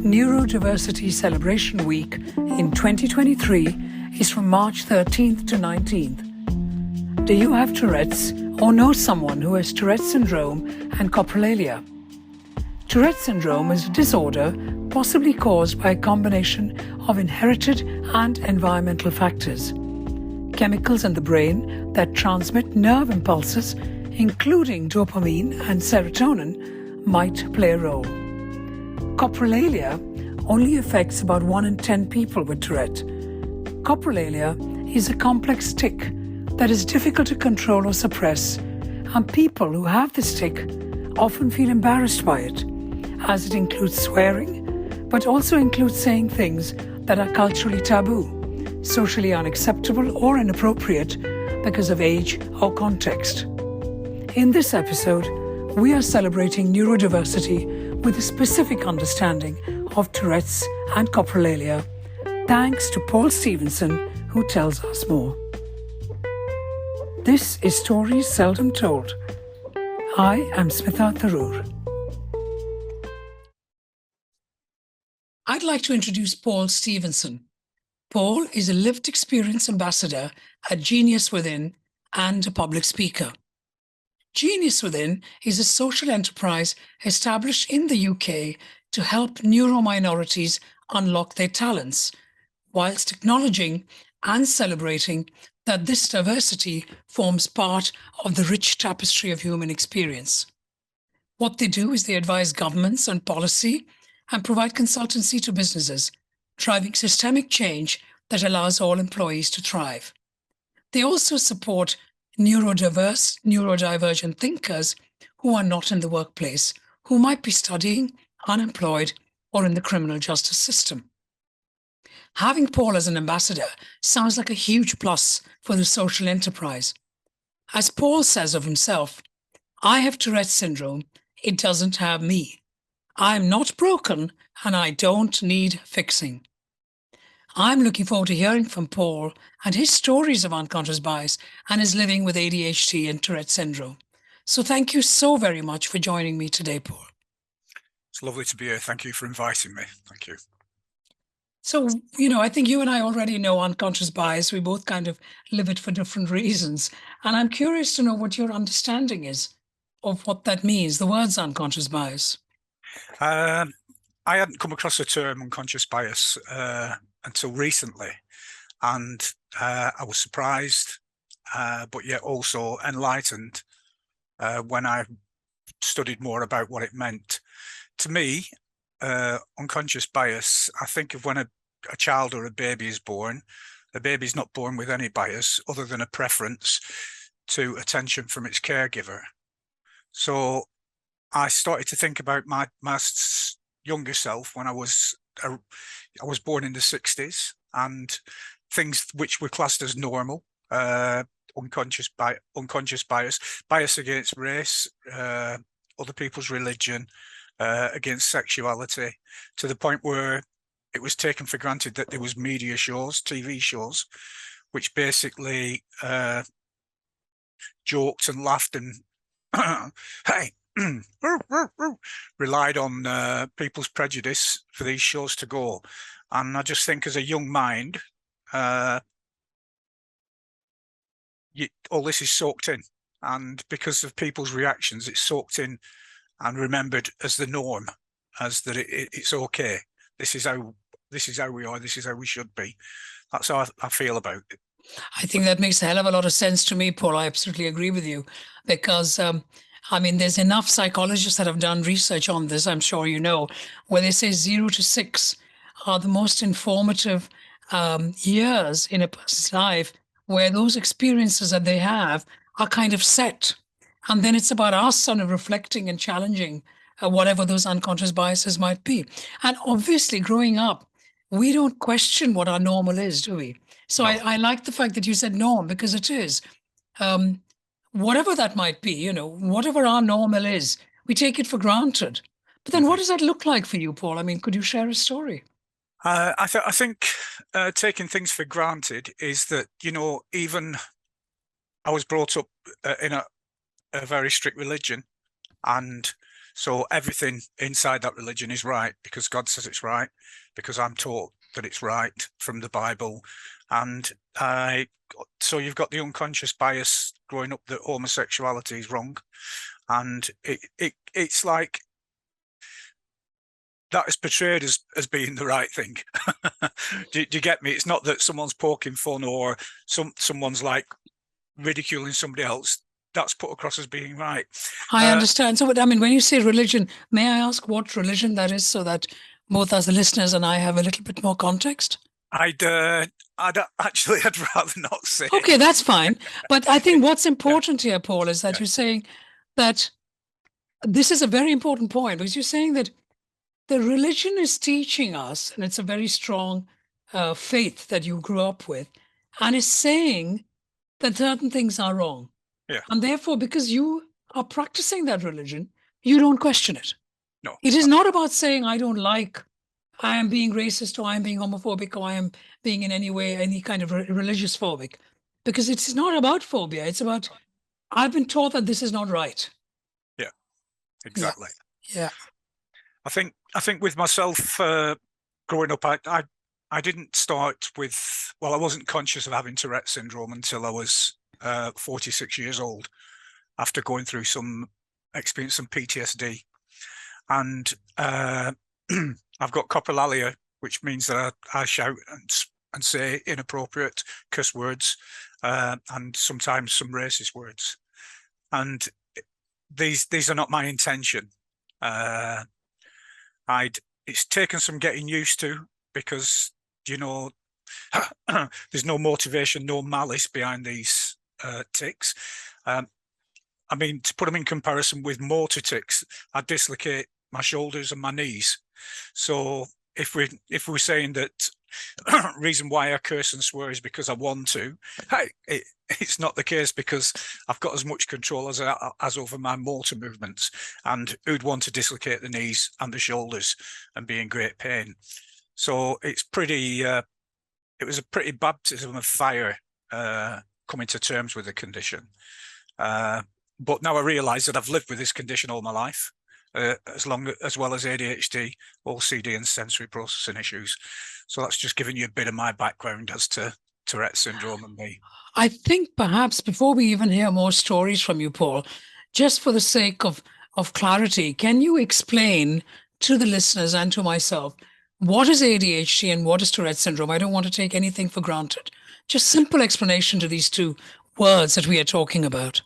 Neurodiversity Celebration Week in 2023 is from March 13th to 19th. Do you have Tourette's or know someone who has Tourette Syndrome and coprolalia? Tourette Syndrome is a disorder possibly caused by a combination of inherited and environmental factors. Chemicals in the brain that transmit nerve impulses, including dopamine and serotonin, might play a role. Coprolalia only affects about 1 in 10 people with Tourette. Coprolalia is a complex tic that is difficult to control or suppress, and people who have this tic often feel embarrassed by it, as it includes swearing, but also includes saying things that are culturally taboo, socially unacceptable or inappropriate because of age or context. In this episode, we are celebrating neurodiversity with a specific understanding of Tourette's and coprolalia, thanks to Paul Stevenson, who tells us more. This is Stories Seldom Told. I am Smitha Tharoor. I'd like to introduce Paul Stevenson. Paul is a lived experience ambassador at Genius Within and a public speaker. Genius Within is a social enterprise established in the UK to help neurominorities unlock their talents, whilst acknowledging and celebrating that this diversity forms part of the rich tapestry of human experience. What they do is they advise governments on policy and provide consultancy to businesses, driving systemic change that allows all employees to thrive. They also support neurodiverse, neurodivergent thinkers who are not in the workplace, who might be studying, unemployed, or in the criminal justice system. Having Paul as an ambassador sounds like a huge plus for the social enterprise. As Paul says of himself, "I have Tourette syndrome, it doesn't have me. I'm not broken and I don't need fixing." I'm looking forward to hearing from Paul and his stories of unconscious bias and his living with ADHD and Tourette syndrome. So thank you so very much for joining me today, Paul. It's lovely to be here. Thank you for inviting me. Thank you. So, I think you and I already know unconscious bias. We both kind of live it for different reasons. And I'm curious to know what your understanding is of what that means, the words unconscious bias. I hadn't come across the term unconscious bias until recently, and I was surprised, but yet also enlightened when I studied more about what it meant. To me, unconscious bias, I think of when a child or a baby is born. A baby's not born with any bias other than a preference to attention from its caregiver. So I started to think about my younger self when I was born in the 60s, and things which were classed as normal, unconscious bias, bias against race, other people's religion, against sexuality, to the point where it was taken for granted that there was media shows, TV shows, which basically joked and laughed and hey, relied on people's prejudice for these shows to go. And I just think, as a young mind, all this is soaked in, and because of people's reactions, it's soaked in and remembered as the norm, as that it's okay. This is how we are. This is how we should be. That's how I feel about it. I think that makes a hell of a lot of sense to me, Paul. I absolutely agree with you, because there's enough psychologists that have done research on this, I'm sure you know, where they say 0 to 6 are the most informative years in a person's life, where those experiences that they have are kind of set. And then it's about us sort of reflecting and challenging whatever those unconscious biases might be. And obviously, growing up, we don't question what our normal is, do we? So no. I like the fact that you said norm, because it is. Whatever that might be, whatever our normal is, we take it for granted. But then what does that look like for you, Paul? Could you share a story? I think taking things for granted is that, even I was brought up in a very strict religion, and So everything inside that religion is right because God says it's right, because I'm taught that it's right from the Bible. And so you've got the unconscious bias growing up that homosexuality is wrong. And it's like that is portrayed as being the right thing. do you get me? It's not that someone's poking fun or someone's like ridiculing somebody else. That's put across as being right. I understand. So, I mean, when you say religion, may I ask what religion that is so that both as the listeners and I have a little bit more context? I'd actually, I'd rather not say. Okay, that's fine. But I think what's important here, Paul, is that Yeah. you're saying that this is a very important point because you're saying that the religion is teaching us, and it's a very strong faith that you grew up with, and is saying that certain things are wrong. Yeah. And therefore, because you are practicing that religion, you don't question it. No. It is not about saying, I don't like, I am being racist, or I am being homophobic, or I am being in any way, any kind of religious phobic. Because it's not about phobia. It's about, I've been taught that this is not right. Yeah, exactly. Yeah. I think with myself growing up, I didn't start with, well, I wasn't conscious of having Tourette syndrome until I was 46 years old, after going through some PTSD. And I've got coprolalia, which means that I shout and say inappropriate curse words and sometimes some racist words. And these are not my intention. It's taken some getting used to because, you know, there's no motivation, no malice behind these tics. I mean, to put them in comparison with motor tics, I dislocate my shoulders and my knees. So if we're saying that reason why I curse and swear is because I want to, it's not the case, because I've got as much control as over my motor movements. And who'd want to dislocate the knees and the shoulders and be in great pain? So it's pretty. It was a pretty baptism of fire coming to terms with the condition. But now I realise that I've lived with this condition all my life, as well as ADHD, OCD, and sensory processing issues. So that's just giving you a bit of my background as to Tourette syndrome and me. I think perhaps before we even hear more stories from you, Paul, just for the sake of clarity, can you explain to the listeners and to myself what is ADHD and what is Tourette syndrome? I don't want to take anything for granted. Just simple explanation to these two words that we are talking about.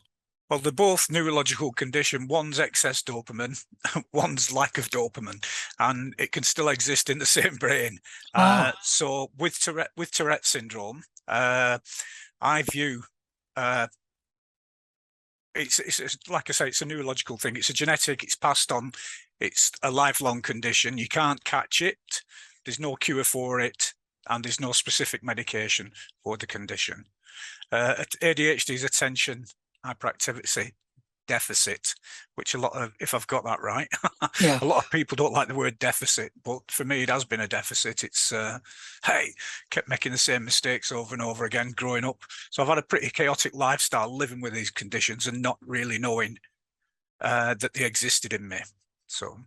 Well, they're both neurological condition. One's excess dopamine, one's lack of dopamine, and it can still exist in the same brain. So with Tourette syndrome, I view it's like I say, it's a neurological thing. It's a genetic. It's passed on. It's a lifelong condition. You can't catch it. There's no cure for it, and there's no specific medication for the condition. ADHD is attention hyperactivity deficit, which if I've got that right, Yeah. a lot of people don't like the word deficit, but for me it has been a deficit. It's kept making the same mistakes over and over again growing up. So I've had a pretty chaotic lifestyle living with these conditions and not really knowing that they existed in me. So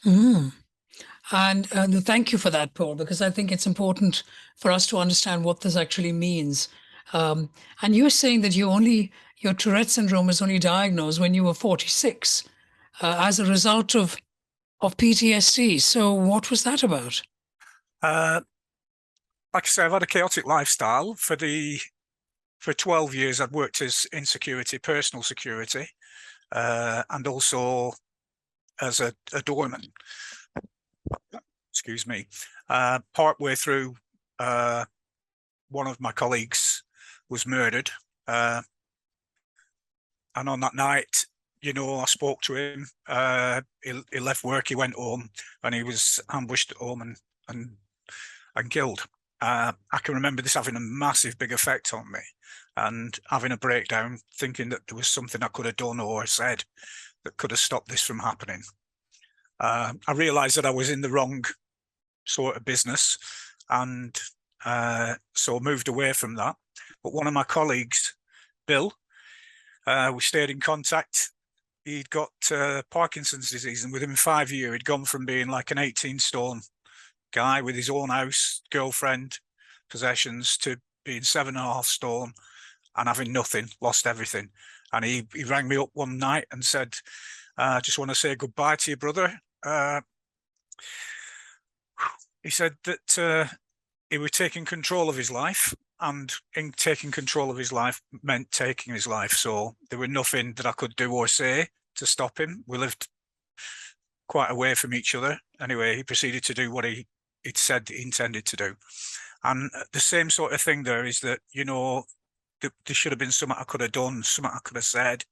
And thank you for that, Paul, because I think it's important for us to understand what this actually means. And you're saying that your Tourette syndrome was only diagnosed when you were 46 as a result of PTSD. So what was that about? like I say, I've had a chaotic lifestyle for 12 years. I've worked as in security, personal security, and also as a doorman. Excuse me. Partway through, one of my colleagues was murdered. And on that night, you know, I spoke to him. He left work, he went home, and he was ambushed at home and killed. I can remember this having a massive, big effect on me, and having a breakdown, thinking that there was something I could have done or said that could have stopped this from happening. I realised that I was in the wrong sort of business, and so moved away from that. But one of my colleagues, Bill, we stayed in contact he'd got Parkinson's disease, and within 5 years, he'd gone from being like an 18 stone guy with his own house, girlfriend, possessions, to being 7.5 stone and having nothing, lost everything. And he rang me up one night and said, I just want to say goodbye to your brother. He said that he was taking control of his life, and in taking control of his life meant taking his life. So there was nothing that I could do or say to stop him. We lived quite away from each other. Anyway, he proceeded to do what he'd said he intended to do. And the same sort of thing there is that, you know, there should have been something I could have done, something I could have said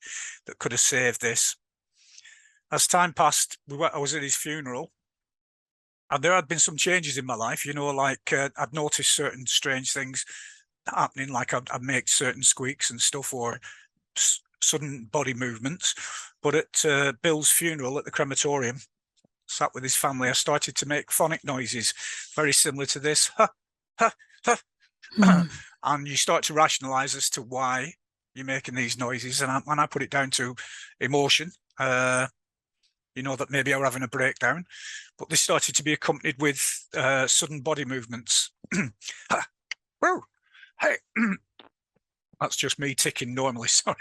that could have saved this. As time passed, I was at his funeral, and there had been some changes in my life, you know, like I'd noticed certain strange things happening, like I'd make certain squeaks and stuff, or sudden body movements. But at Bill's funeral at the crematorium, sat with his family, I started to make phonic noises very similar to this. Ha, ha, ha. And you start to rationalize as to why you're making these noises. And I put it down to emotion, you know, that maybe I were having a breakdown. But this started to be accompanied with sudden body movements. Whoa, hey. That's just me ticking normally, sorry.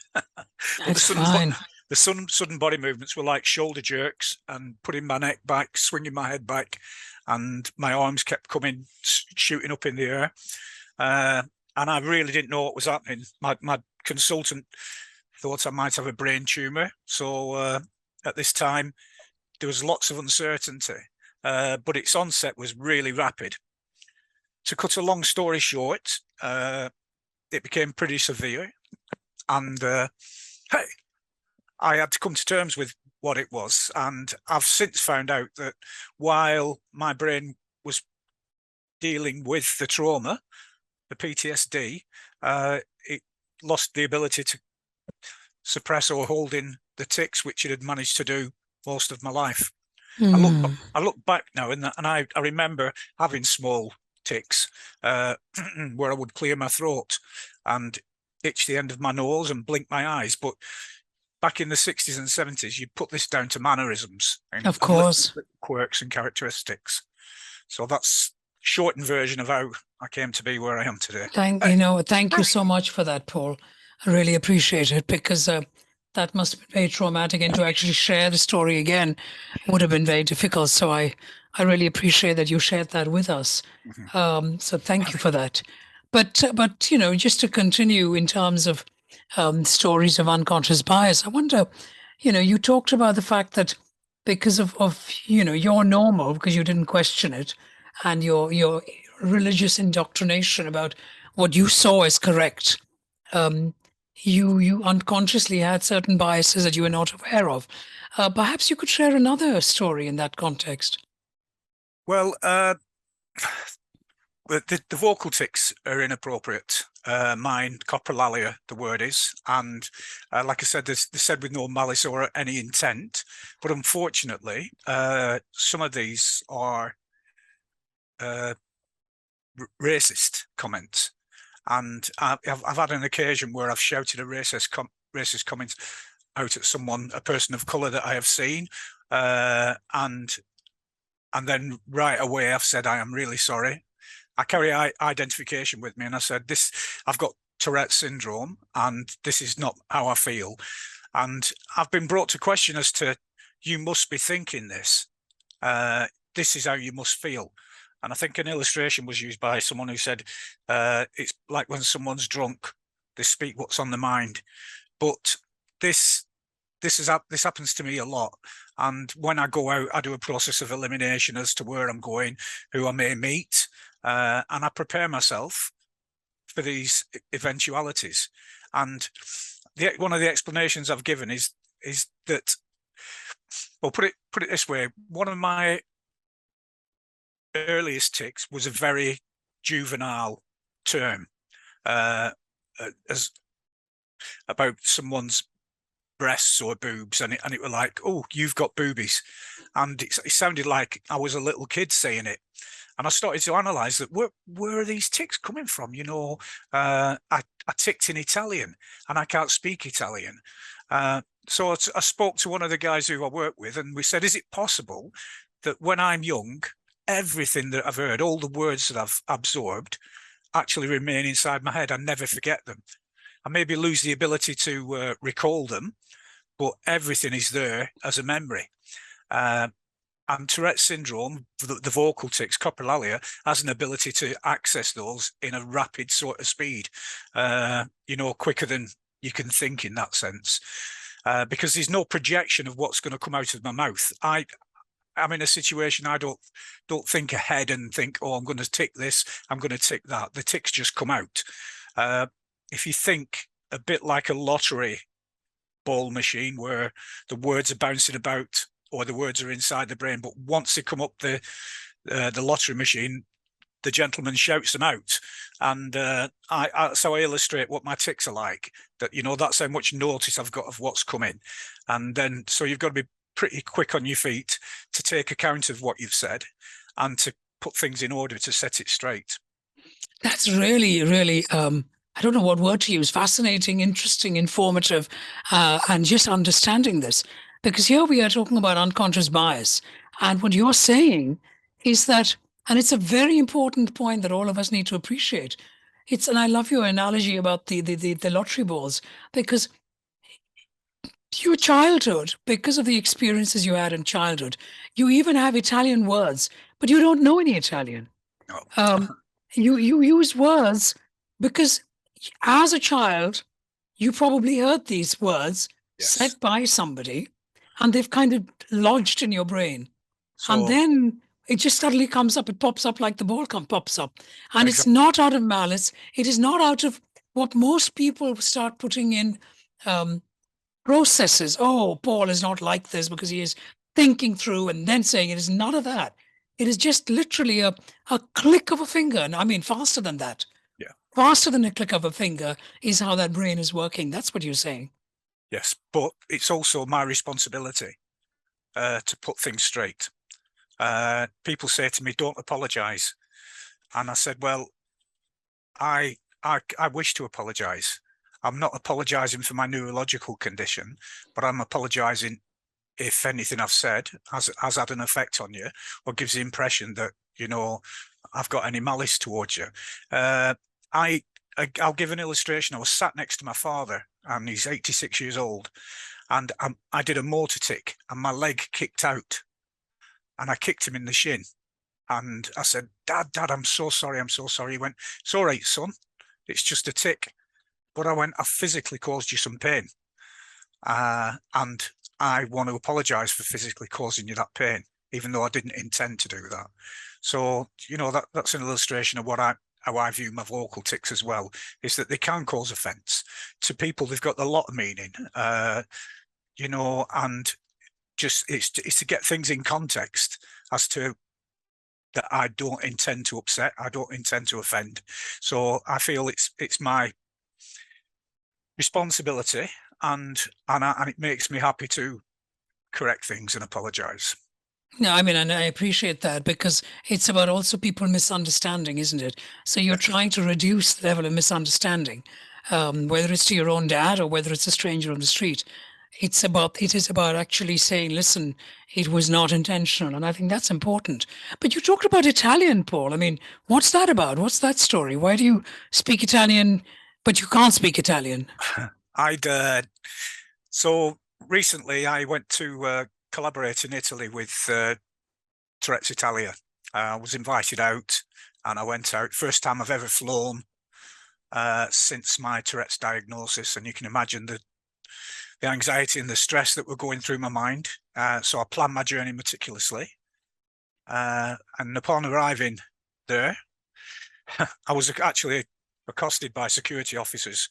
That's fine. The sudden body movements were like shoulder jerks and putting my neck back, swinging my head back, and my arms kept coming, shooting up in the air. And I really didn't know what was happening. My consultant thought I might have a brain tumor. So at this time, there was lots of uncertainty, but its onset was really rapid. To cut a long story short, it became pretty severe, and hey, I had to come to terms with what it was. And I've since found out that while my brain was dealing with the trauma, the PTSD, it lost the ability to suppress or hold in the tics, which it had managed to do most of my life. I look back now, and I remember having small tics where I would clear my throat and itch the end of my nose and blink my eyes. But back in the 60s and 70s, you put this down to mannerisms, of course, and quirks and characteristics. So that's shortened version of how I came to be where I am today. Thank you so much for that, Paul. I really appreciate it, because that must have been very traumatic, and to actually share the story again would have been very difficult. So I really appreciate that you shared that with us. So thank you for that. But you know, just to continue in terms of stories of unconscious bias, I wonder, you know, you talked about the fact that because of you know, your normal, because you didn't question it, and your religious indoctrination about what you saw as correct, you unconsciously had certain biases that you were not aware of. Perhaps you could share another story in that context. Well, the vocal tics are inappropriate. Mine, coprolalia, the word is. And like I said, they said with no malice or any intent. But unfortunately, some of these are racist comments. And I've had an occasion where I've shouted a racist comment out at someone, a person of colour that I have seen, and then right away I've said, I am really sorry. I carry identification with me, and I said, I've got Tourette Syndrome, and this is not how I feel. And I've been brought to question as to, you must be thinking this. This is how you must feel. And I think an illustration was used by someone who said, it's like when someone's drunk, they speak what's on their mind. But this happens to me a lot. And when I go out, I do a process of elimination as to where I'm going, who I may meet, and I prepare myself for these eventualities. And one of the explanations I've given is that, well, put it this way, one of my earliest tics was a very juvenile term, as about someone's breasts or boobs, and it were like, oh, you've got boobies, and it sounded like I was a little kid saying it. And I started to analyze that, where are these tics coming from? You know, I ticked in Italian, and I can't speak Italian. so I spoke to one of the guys who I work with, and we said, is it possible that when I'm young, everything that I've heard, all the words that I've absorbed, actually remain inside my head? I never forget them. I maybe lose the ability to recall them, but everything is there as a memory. And Tourette syndrome, the vocal tics, coprolalia, has an ability to access those in a rapid sort of speed, quicker than you can think in that sense. Because there's no projection of what's going to come out of my mouth. I'm in a situation, I don't think ahead and think, oh, I'm going to tick this, I'm going to tick that. The ticks just come out. If you think a bit like a lottery ball machine where the words are bouncing about or the words are inside the brain, but once they come up the lottery machine, the gentleman shouts them out. And so I illustrate what my tics are like, that, that's how much notice I've got of what's coming. And then, so you've got to be pretty quick on your feet to take account of what you've said and to put things in order to set it straight. That's really, really, I don't know what word to use, fascinating, interesting, informative, and just understanding this. Because here we are talking about unconscious bias. And what you're saying is that, and it's a very important point that all of us need to appreciate. And I love your analogy about the lottery balls, because your childhood, because of the experiences you had in childhood, you even have Italian words, but you don't know any Italian. Oh. You use words because as a child, you probably heard these words Yes. said by somebody, and they've kind of lodged in your brain. And So then it just suddenly comes up, it pops up like the ball pops up. And it's exactly. not out of malice. It is not out of what most people start putting in processes. Oh, Paul is not like this because he is thinking through and then saying it. Is none of that. It is just literally a click of a finger. And I mean, faster than that. Yeah. Faster than a click of a finger is how that brain is working. That's what you're saying. Yes, but it's also my responsibility to put things straight. People say to me, don't apologize. And I said, well, I wish to apologize. I'm not apologizing for my neurological condition, but I'm apologizing if anything I've said has had an effect on you or gives the impression that, I've got any malice towards you. I'll give an illustration. I was sat next to my father, and he's 86 years old, and I did a motor tic, and my leg kicked out, and I kicked him in the shin. And I said, Dad, I'm so sorry. I'm so sorry. He went, it's all right, son. It's just a tic. But I went, I physically caused you some pain. And I want to apologize for physically causing you that pain, even though I didn't intend to do that. So, that's an illustration of how I view my vocal tics as well, is that they can cause offense to people. They've got a lot of meaning, and just it's to get things in context as to that I don't intend to upset, I don't intend to offend. So I feel it's my responsibility, and it makes me happy to correct things and apologize. No, I mean, and I appreciate that because it's about also people misunderstanding, isn't it? So you're trying to reduce the level of misunderstanding, whether it's to your own dad or whether it's a stranger on the street. It is about actually saying, listen, it was not intentional. And I think that's important. But you talked about Italian, Paul. I mean, what's that about? What's that story? Why do you speak Italian, but you can't speak Italian? So recently I went to collaborate in Italy with Tourette Italia. I was invited out, and I went out. First time I've ever flown since my Tourette's diagnosis, and you can imagine the anxiety and the stress that were going through my mind. So I planned my journey meticulously, and upon arriving there, I was actually accosted by security officers,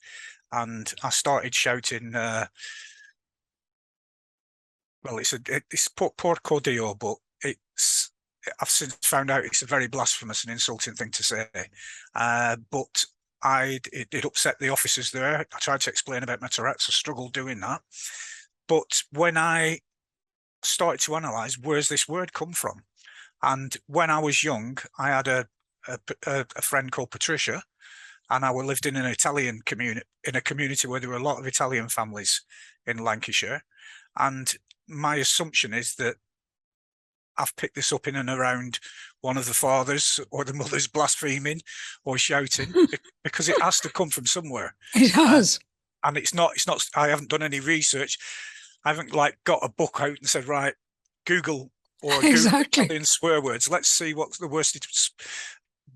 and I started shouting, well, it's porco dio, but I've since found out it's a very blasphemous and insulting thing to say. But it upset the officers there. I tried to explain about my Tourette's. I struggled doing that. But when I started to analyse, where's this word come from? And when I was young, I had a friend called Patricia, and I lived in an Italian community, in a community where there were a lot of Italian families in Lancashire. And my assumption is that I've picked this up in and around one of the fathers or the mothers blaspheming or shouting, because it has to come from somewhere. It has. And it's not, I haven't done any research. I haven't like got a book out and said, right, Google or Exactly. Google Italian swear words. Let's see what's the worst.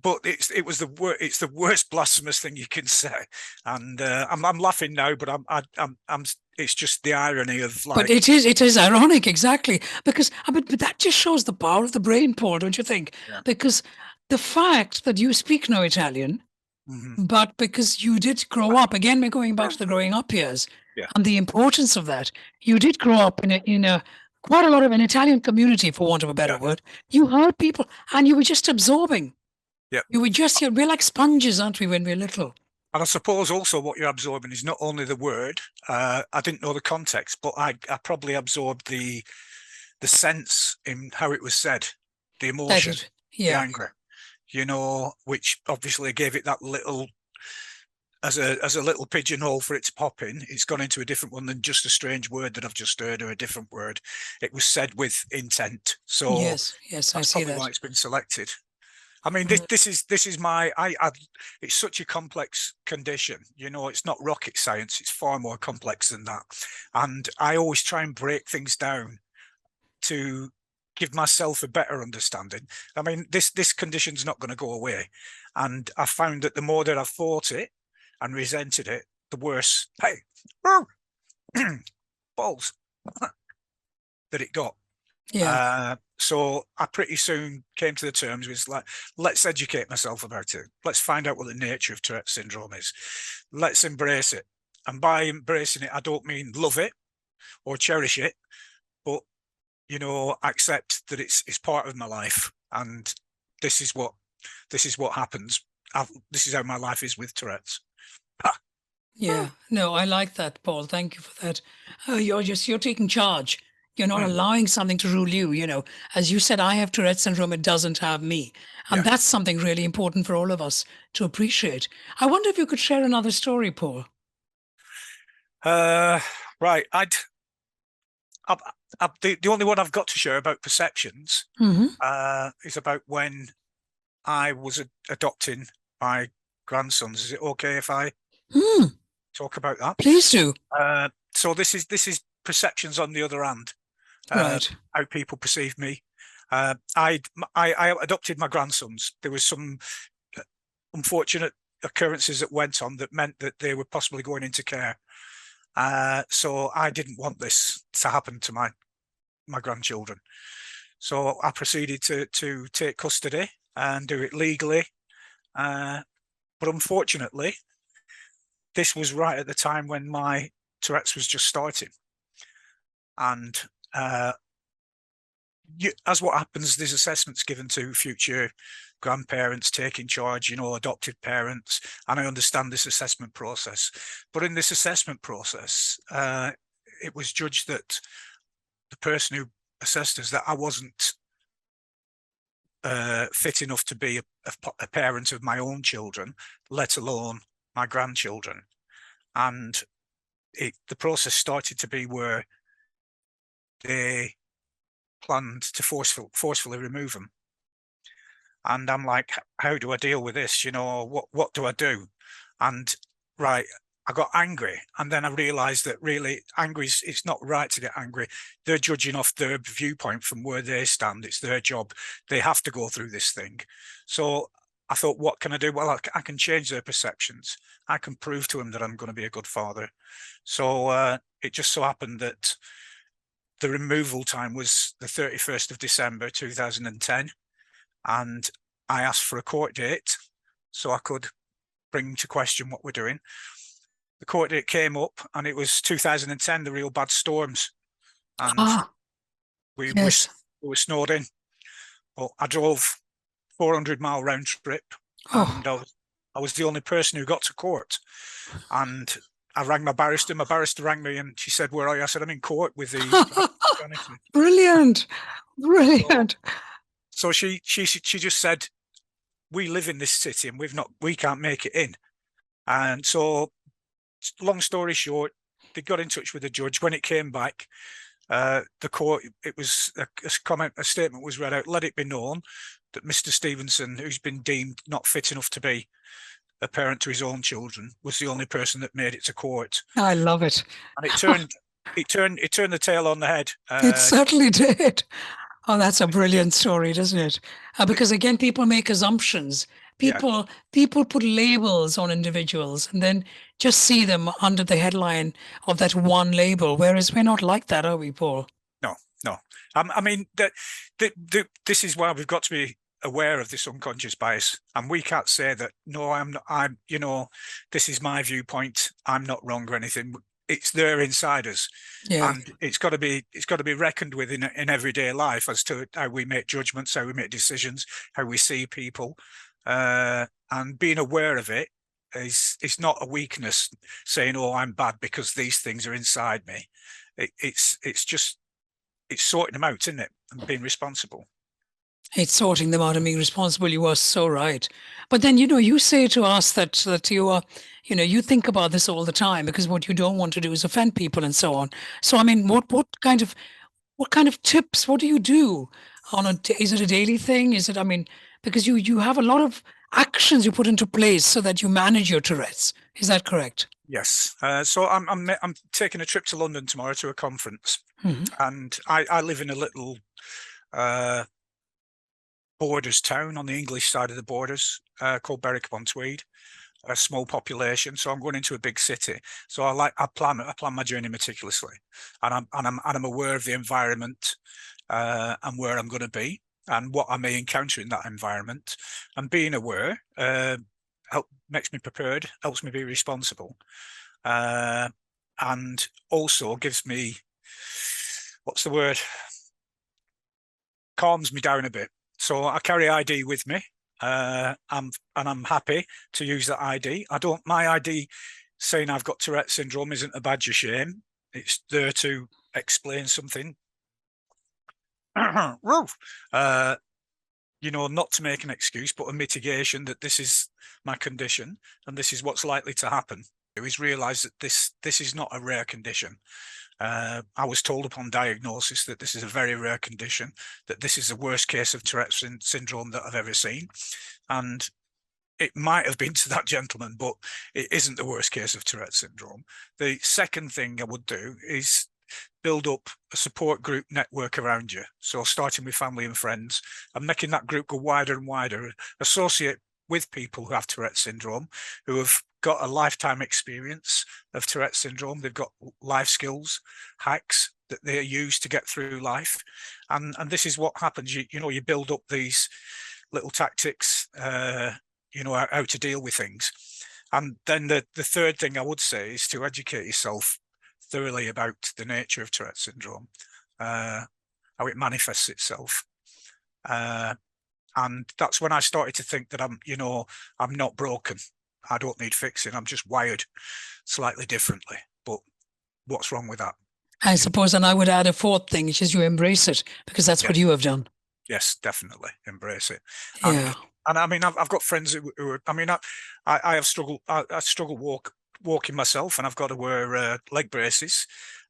But it's the worst blasphemous thing you can say. And I'm laughing now, but I'm it's just the irony of like. But it is ironic, exactly, because but that just shows the power of the brain, Paul, don't you think? Yeah. Because the fact that you speak no Italian, but because you did grow up, again, we're going back to the growing up years, Yeah. and the importance of that. You did grow up in a quite a lot of an Italian community, for want of a better word. You heard people, and you were just absorbing. Yeah. You were just, we're like sponges, aren't we, when we're little? And I suppose also what you're absorbing is not only the word. I didn't know the context, but I probably absorbed the sense in how it was said, the emotion, the anger, you know, which obviously gave it that little, as a little pigeonhole for it to pop in. It's gone into a different one than just a strange word that I've just heard, or a different word. It was said with intent. So yes, I see that. Why it's been selected. I mean, this is my, it's such a complex condition, you know, it's not rocket science. It's far more complex than that. And I always try and break things down to give myself a better understanding. I mean, this condition's not going to go away. And I found that the more that I fought it and resented it, the worse, balls, that it got. Yeah. So I pretty soon came to the terms with like, let's educate myself about it. Let's find out what the nature of Tourette syndrome is. Let's embrace it. And by embracing it, I don't mean love it or cherish it, but, you know, accept that it's part of my life. And this is what happens. This is how my life is with Tourette's. Yeah, no, I like that, Paul. Thank you for that. You're taking charge. You're not allowing something to rule you. You know, as you said, I have Tourette syndrome. It doesn't have me. And that's something really important for all of us to appreciate. I wonder if you could share another story, Paul. Right. The only one I've got to share about perceptions is about when I was adopting my grandsons. Is it okay if I talk about that? Please do. So this is perceptions on the other hand. Right. How people perceive me. I adopted my grandsons. There was some unfortunate occurrences that went on that meant that they were possibly going into care. So I didn't want this to happen to my grandchildren. So I proceeded to take custody and do it legally. But unfortunately, this was right at the time when my Tourette's was just starting. And as what happens, there's assessments given to future grandparents taking charge, you know, adopted parents. And I understand this assessment process. But in this assessment process, it was judged that the person who assessed us, that I wasn't fit enough to be a parent of my own children, let alone my grandchildren. And the process started to be where they planned to forcefully remove them. And I'm like, how do I deal with this? You know, what do I do? And right, I got angry. And then I realized that really it's not right to get angry. They're judging off their viewpoint from where they stand. It's their job. They have to go through this thing. So I thought, what can I do? Well, I can change their perceptions. I can prove to them that I'm going to be a good father. So it just so happened that the removal time was the 31st of December 2010, and I asked for a court date so I could bring to question what we're doing. The court date came up, and it was 2010, the real bad storms, and we were snowed in. Well, I drove 400-mile round trip, and I was the only person who got to court. And I rang my barrister. My barrister rang me, and she said, "Where are you?" I said, "I'm in court with the." Brilliant. So she just said, "We live in this city, and we can't make it in." And so, long story short, they got in touch with the judge. When it came back, the court, it was a statement was read out. Let it be known that Mr. Stevenson, who's been deemed not fit enough to be a parent to his own children, was the only person that made it to court. I love it. And it turned the tail on the head. It certainly did. Oh, that's a brilliant story, doesn't it? Because again, people make assumptions. Yeah, People put labels on individuals and then just see them under the headline of that one label. Whereas we're not like that, are we, Paul? no, no. I mean, this is why we've got to be aware of this unconscious bias, and we can't say that, no, I'm not, this is my viewpoint, I'm not wrong or anything. It's there inside us. Yeah. And it's got to be reckoned with in everyday life as to how we make judgments, how we make decisions, how we see people, and being aware of it is not a weakness. Saying, "Oh, I'm bad because these things are inside me." It's sorting them out, isn't it, and being responsible. It's sorting them out and being responsible. You are so right. But then, you say to us that you are, you think about this all the time because what you don't want to do is offend people and so on. So, I mean, what kind of tips, what do you do is it a daily thing? Is it, I mean, because you have a lot of actions you put into place so that you manage your Tourette's. Is that correct? Yes. So I'm taking a trip to London tomorrow to a conference, Hmm. and I live in a little borders town on the English side of the borders, called Berwick-upon-Tweed, a small population. So I'm going into a big city. So I plan my journey meticulously, and I'm aware of the environment, and where I'm going to be and what I may encounter in that environment. And being aware makes me prepared, helps me be responsible, and also gives me, what's the word? Calms me down a bit. So I carry ID with me, and I'm happy to use that ID. My ID saying I've got Tourette syndrome isn't a badge of shame. It's there to explain something. Not to make an excuse, but a mitigation that this is my condition and this is what's likely to happen. Is realize that this is not a rare condition. I was told upon diagnosis that this is a very rare condition, that this is the worst case of Tourette syndrome that I've ever seen. And it might have been to that gentleman, but it isn't the worst case of Tourette syndrome. The second thing I would do is build up a support group network around you. So starting with family and friends and making that group go wider and wider, associate with people who have Tourette syndrome, who have got a lifetime experience of Tourette syndrome. They've got life skills, hacks that they use to get through life. And this is what happens. You build up these little tactics, how to deal with things. And then the third thing I would say is to educate yourself thoroughly about the nature of Tourette syndrome, how it manifests itself. And that's when I started to think that I'm not broken. I don't need fixing. I'm just wired slightly differently. But what's wrong with that? I suppose, and I would add a fourth thing, which is you embrace it because that's what you have done. Yes, definitely embrace it. Yeah. And I mean, I've got friends who are, I mean, I have struggled. I struggle walking myself, and I've got to wear leg braces,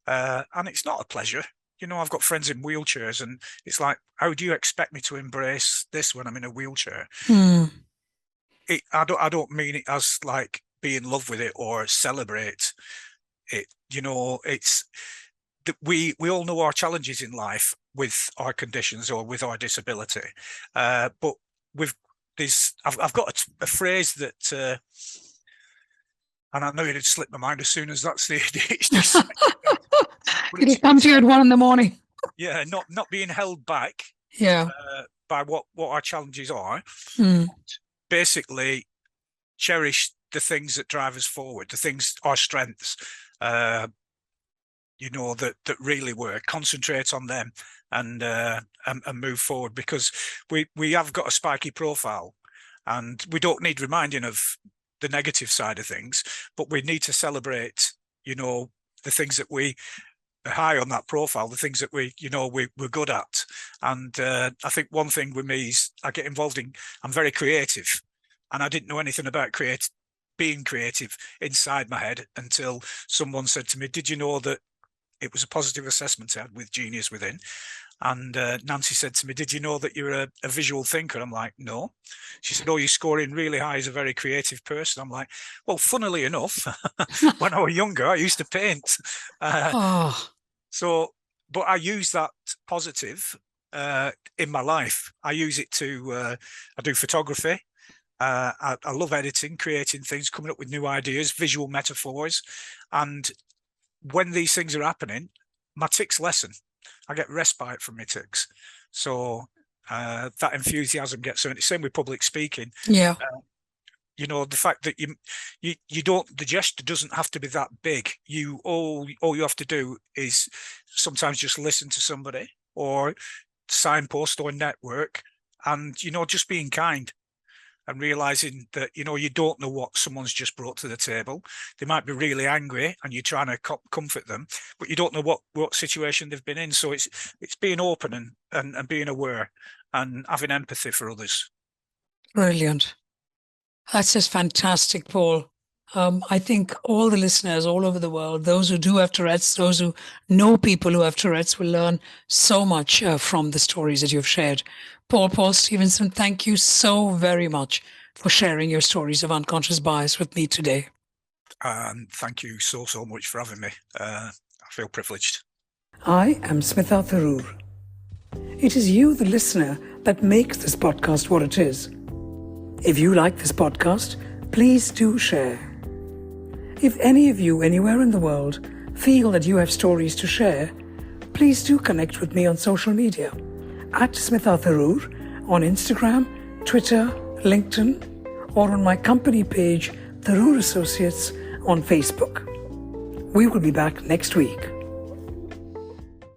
and it's not a pleasure. I've got friends in wheelchairs, and it's like, how do you expect me to embrace this when I'm in a wheelchair? I don't mean it as like be in love with it or celebrate it. It's that we all know our challenges in life with our conditions or with our disability, but with this, I've got a phrase that. And I know it'd slip my mind as soon as that's the it's just It'll come to you at 1 a.m. Yeah, not being held back. Yeah. By what our challenges are. Basically, cherish the things that drive us forward, the things, our strengths, that really work. Concentrate on them and move forward, because we have got a spiky profile, and we don't need reminding of the negative side of things, but we need to celebrate, the things that we are high on that profile, the things that we're good at. And I think one thing with me is I get involved in, I'm very creative, and I didn't know anything about being creative inside my head until someone said to me, did you know that it was a positive assessment I had with Genius Within? And Nancy said to me, did you know that you're a visual thinker? I'm like, no. She said, oh, you're scoring really high as a very creative person. I'm like, well, funnily enough, when I was younger, I used to paint. But I use that positive in my life. I use it to, I do photography. I love editing, creating things, coming up with new ideas, visual metaphors. And when these things are happening, my tics lessen. I get respite from my tics. So that enthusiasm gets, so same with public speaking. Yeah. You know, the fact that you don't, the gesture doesn't have to be that big. All you have to do is sometimes just listen to somebody or signpost or network, and, you know, just being kind and realizing that, you know, you don't know what someone's just brought to the table. They might be really angry and you're trying to comfort them, but you don't know what situation they've been in. So it's being open and being aware and having empathy for others. Brilliant. That's just fantastic, Paul. I think all the listeners all over the world, those who do have Tourette's, those who know people who have Tourette's, will learn so much from the stories that you've shared. Paul Stevenson, thank you so very much for sharing your stories of unconscious bias with me today. Thank you so much for having me. I feel privileged. I am Smitha Tharoor. It is you, the listener, that makes this podcast what it is. If you like this podcast, please do share. If any of you anywhere in the world feel that you have stories to share, please do connect with me on social media at Smitha Tharoor on Instagram, Twitter, LinkedIn, or on my company page, Tharoor Associates, on Facebook. We will be back next week.